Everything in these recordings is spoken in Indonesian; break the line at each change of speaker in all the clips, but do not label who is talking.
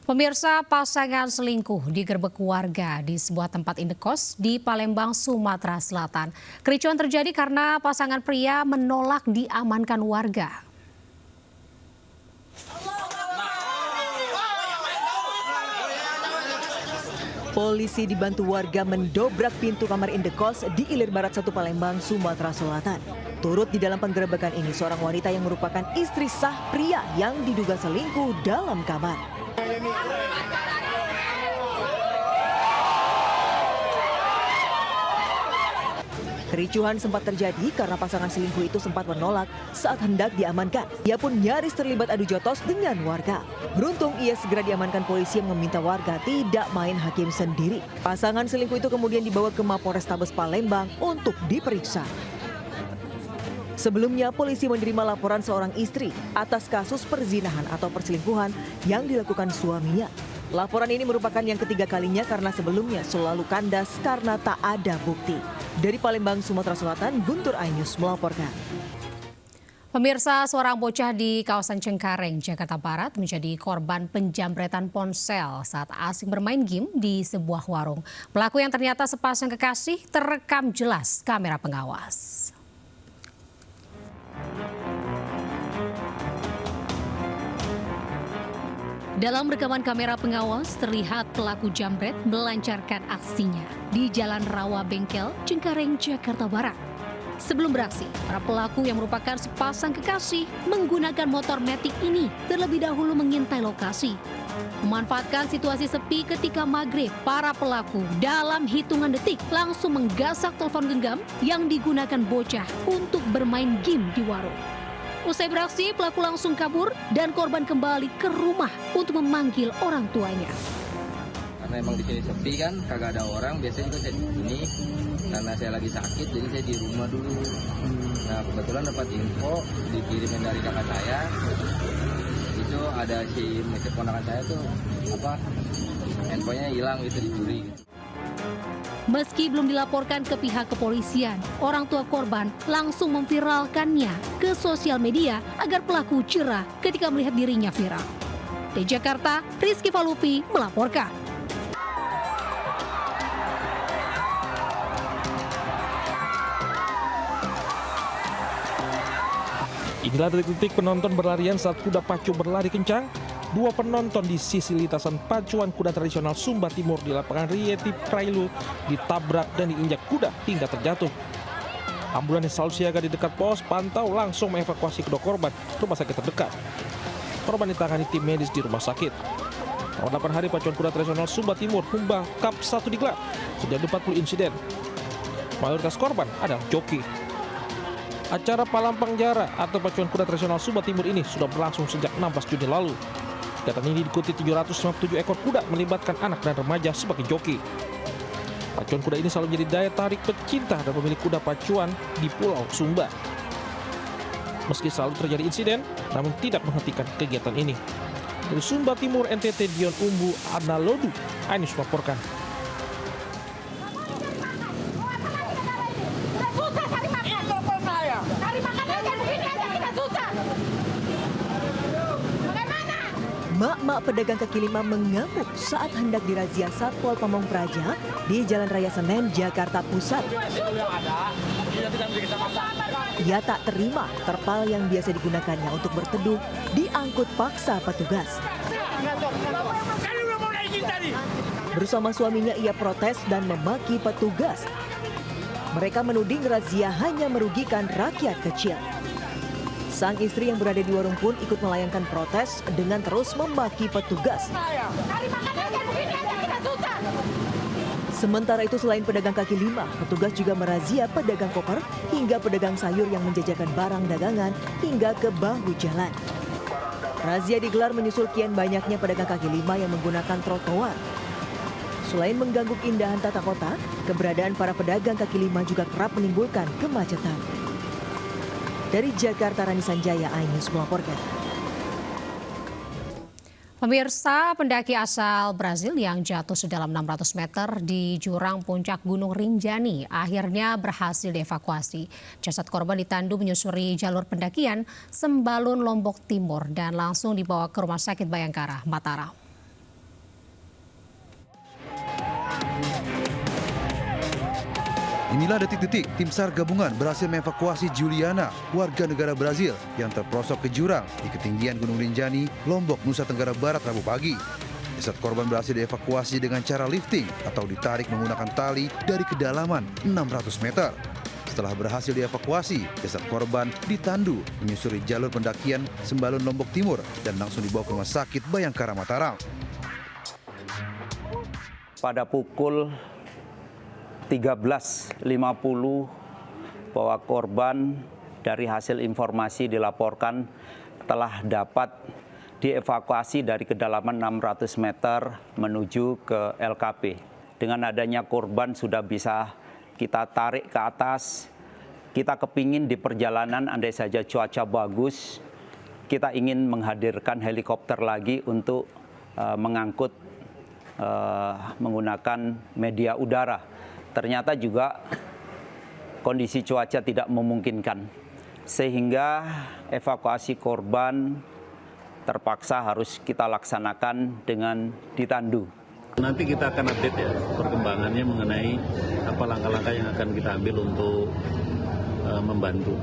Pemirsa, pasangan selingkuh digerebek warga di sebuah tempat indekos di Palembang, Sumatera Selatan. Kericuan terjadi karena pasangan pria menolak diamankan warga.
Polisi dibantu warga mendobrak pintu kamar indekos di Ilir Barat 1 Palembang, Sumatera Selatan. Turut di dalam penggerebekan ini seorang wanita yang merupakan istri sah pria yang diduga selingkuh dalam kamar. Kericuhan sempat terjadi karena pasangan selingkuh itu sempat menolak saat hendak diamankan. Ia pun nyaris terlibat adu jotos dengan warga. Beruntung ia segera diamankan polisi yang meminta warga tidak main hakim sendiri. Pasangan selingkuh itu kemudian dibawa ke Mapolrestabes Palembang untuk diperiksa. Sebelumnya, polisi menerima laporan seorang istri atas kasus perzinahan atau perselingkuhan yang dilakukan suaminya. Laporan ini merupakan yang ketiga kalinya karena sebelumnya selalu kandas karena tak ada bukti. Dari Palembang, Sumatera Selatan, Guntur Ainus melaporkan.
Pemirsa, seorang bocah di kawasan Cengkareng, Jakarta Barat menjadi korban penjamretan ponsel saat asik bermain game di sebuah warung. Pelaku yang ternyata sepasang kekasih terekam jelas kamera pengawas. Dalam rekaman kamera pengawas terlihat pelaku jambret melancarkan aksinya di Jalan Rawa Bengkel, Cengkareng, Jakarta Barat. Sebelum beraksi, para pelaku yang merupakan sepasang kekasih menggunakan motor Matic ini terlebih dahulu mengintai lokasi. Memanfaatkan situasi sepi ketika maghrib, para pelaku dalam hitungan detik langsung menggasak telepon genggam yang digunakan bocah untuk bermain game di warung. Usai beraksi, pelaku langsung kabur dan korban kembali ke rumah untuk memanggil orang tuanya.
Karena emang di sini sepi kan, kagak ada orang. Biasanya juga saya di sini karena saya lagi sakit, jadi saya di rumah dulu. Nah, kebetulan dapat info dikirimin dari kakak saya. Itu ada si ponakan saya tuh handphonenya hilang gitu, dicuri.
Meski belum dilaporkan ke pihak kepolisian, orang tua korban langsung memviralkannya ke sosial media agar pelaku cerah ketika melihat dirinya viral. Di Jakarta, Rizky Falupi melaporkan.
Inilah detik-detik penonton berlarian saat kuda pacu berlari kencang. Dua penonton di sisi lintasan pacuan kuda tradisional Sumba Timur di lapangan Rieti Prailu ditabrak dan diinjak kuda hingga terjatuh. Ambulans yang selalu siaga di dekat pos pantau langsung mengevakuasi kedua korban ke rumah sakit terdekat. Korban ditangani tim medis di rumah sakit. Selama 8 hari pacuan kuda tradisional Sumba Timur Humba Cup 1 digelar. Sudah 40 insiden. Mayoritas korban adalah joki. Acara Palampang Jara atau pacuan kuda tradisional Sumba Timur ini sudah berlangsung sejak 16 Juni lalu. Kegiatan ini diikuti 757 ekor kuda melibatkan anak dan remaja sebagai joki. Pacuan kuda ini selalu menjadi daya tarik pecinta dan pemilik kuda pacuan di Pulau Sumba. Meski selalu terjadi insiden, namun tidak menghentikan kegiatan ini. Dari Sumba Timur, NTT, Dion Umbu Analodu, Ainus melaporkan.
Mak-mak pedagang kaki lima mengamuk saat hendak dirazia Satpol Pamong Praja di Jalan Raya Senen, Jakarta Pusat. Ia tak terima terpal yang biasa digunakannya untuk berteduh diangkut paksa petugas. Bersama suaminya ia protes dan memaki petugas. Mereka menuding razia hanya merugikan rakyat kecil. Sang istri yang berada di warung pun ikut melayangkan protes dengan terus memaki petugas. Sementara itu selain pedagang kaki lima, petugas juga merazia pedagang koper hingga pedagang sayur yang menjajakan barang dagangan hingga ke bahu jalan. Razia digelar menyusul kian banyaknya pedagang kaki lima yang menggunakan trotoar. Selain mengganggu keindahan tata kota, keberadaan para pedagang kaki lima juga kerap menimbulkan kemacetan. Dari Jakarta, Rani Sanjaya, Ainus melaporkan.
Pemirsa, pendaki asal Brazil yang jatuh sedalam 600 meter di jurang puncak Gunung Rinjani akhirnya berhasil dievakuasi. Jasad korban ditandu menyusuri jalur pendakian Sembalun, Lombok Timur dan langsung dibawa ke Rumah Sakit Bayangkara, Mataram.
Inilah detik-detik tim SAR gabungan berhasil mengevakuasi Juliana, warga negara Brazil yang terperosok ke jurang di ketinggian Gunung Rinjani, Lombok, Nusa Tenggara Barat Rabu pagi. Jasad korban berhasil dievakuasi dengan cara lifting atau ditarik menggunakan tali dari kedalaman 600 meter. Setelah berhasil dievakuasi, jasad korban ditandu menyusuri jalur pendakian Sembalun Lombok Timur dan langsung dibawa ke Rumah Sakit Bayangkara Mataram.
Pada pukul 13.50 bahwa korban dari hasil informasi dilaporkan telah dapat dievakuasi dari kedalaman 600 meter menuju ke LKP. Dengan adanya korban sudah bisa kita tarik ke atas. Kita kepingin di perjalanan andai saja cuaca bagus, kita ingin menghadirkan helikopter lagi untuk mengangkut menggunakan media udara. Ternyata juga kondisi cuaca tidak memungkinkan, sehingga evakuasi korban terpaksa harus kita laksanakan dengan ditandu.
Nanti kita akan update ya perkembangannya mengenai apa langkah-langkah yang akan kita ambil untuk membantu.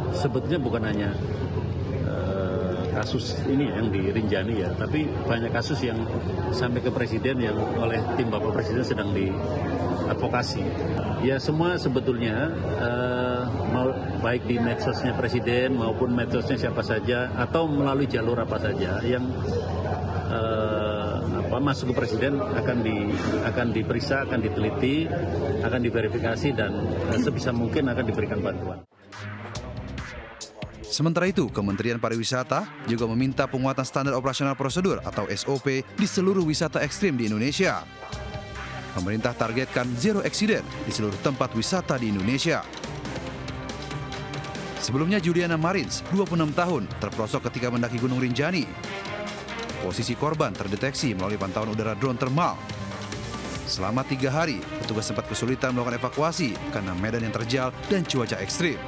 Sebetulnya bukan hanya kasus ini yang di Rinjani ya, tapi banyak kasus yang sampai ke Presiden yang oleh tim Bapak Presiden sedang diadvokasi. Ya semua sebetulnya baik di medsosnya Presiden maupun medsosnya siapa saja atau melalui jalur apa saja yang masuk ke Presiden akan diperiksa, akan diteliti, akan diverifikasi dan sebisa mungkin akan diberikan bantuan.
Sementara itu, Kementerian Pariwisata juga meminta penguatan standar operasional prosedur atau SOP di seluruh wisata ekstrim di Indonesia. Pemerintah targetkan zero accident di seluruh tempat wisata di Indonesia. Sebelumnya Juliana Marins, 26 tahun, terperosok ketika mendaki Gunung Rinjani. Posisi korban terdeteksi melalui pantauan udara drone thermal. Selama 3 hari, petugas sempat kesulitan melakukan evakuasi karena medan yang terjal dan cuaca ekstrim.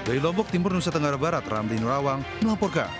Dari Lombok Timur, Nusa Tenggara Barat, Ramli Nurawang melaporkan.